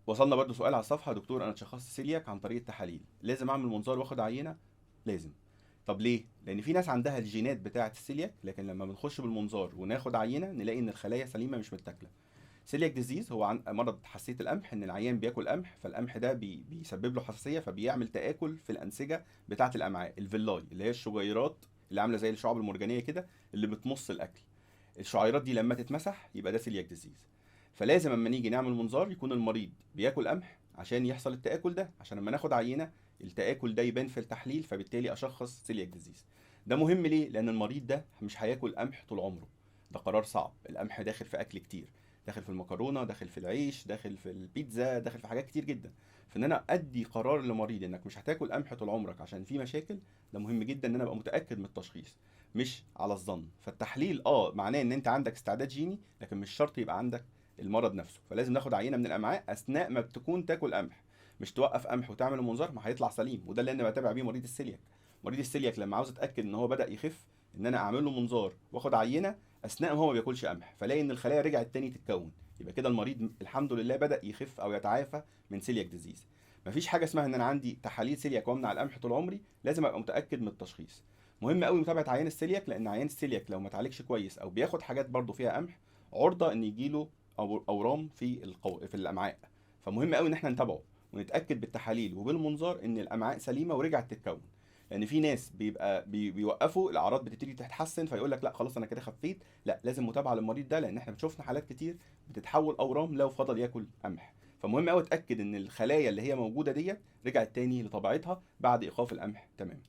وصلنا برضو سؤال على الصفحه: دكتور انا اتشخصت سيلياك عن طريق التحاليل، لازم اعمل منظار واخد عينه؟ لازم. طب ليه؟ لان في ناس عندها الجينات بتاعه السيلياك، لكن لما بنخش بالمنظار وناخد عينه نلاقي ان الخلايا سليمه مش متاكله. سيلياك ديزيز هو عن مرض حساسيه القمح، ان العيان بياكل قمح، فالقمح ده بيسبب له حساسيه، فبيعمل تاكل في الانسجه بتاعه الامعاء، الفيلاي اللي هي الشجيرات اللي عامله زي الشعب المرجانيه كده اللي بتمص الاكل. الشعيرات دي لما تتمسح يبقى ده سيلياك ديزيز. فلازم اما نيجي نعمل منظار يكون المريض بياكل قمح عشان يحصل التآكل ده، عشان لما ناخد عينة التآكل ده يبان في التحليل، فبالتالي اشخص سيلياك ديزيز. ده مهم ليه؟ لان المريض ده مش هياكل قمح طول عمره. ده قرار صعب، القمح داخل في اكل كتير، داخل في المكرونه، داخل في العيش، داخل في البيتزا، داخل في حاجات كتير جدا. فان انا ادي قرار لمريض انك مش هتاكل قمح طول عمرك عشان في مشاكل، ده مهم جدا ان انا ابقى متاكد من التشخيص مش على الظن. فالتحليل معناه ان انت عندك استعداد جيني، لكن مش شرط يبقى عندك المرض نفسه. فلازم ناخد عينه من الامعاء اثناء ما بتكون تاكل قمح، مش توقف قمح وتعمل المنظار ما هيطلع سليم. وده اللي انا بتابع بيه مريض السيلياك. مريض السيلياك لما عاوز اتاكد ان هو بدا يخف، ان انا اعمل له منظار واخد عينه اثناء ما هو ما بياكلش قمح، فلاقي ان الخلايا رجعت تاني تتكون، يبقى كده المريض الحمد لله بدا يخف او يتعافى من سيلياك ديزيز. مفيش حاجه اسمها ان انا عندي تحاليل سيلياك وامنع القمح طول عمري، لازم ابقى متاكد من التشخيص. مهم قوي متابعه عيان السيلياك، لان عيان السيلياك لو ما اتعالجش كويس او بياخد حاجات برضو فيها قمح، عرضه ان يجيله اورام في الامعاء. فمهم قوي ان احنا نتابعه ونتاكد بالتحاليل وبالمنظار ان الامعاء سليمه ورجعت تتكون. لان في ناس بيبقى بيوقفوا الاعراض بتبتدي تتحسن فيقول لك لا خلاص انا كده خفيت. لا، لازم متابعه للمريض ده، لان احنا شفنا حالات كتير بتتحول اورام لو فضل ياكل قمح. فمهم قوي اتاكد ان الخلايا اللي هي موجوده ديت رجعت تاني لطبيعتها بعد ايقاف القمح تماما.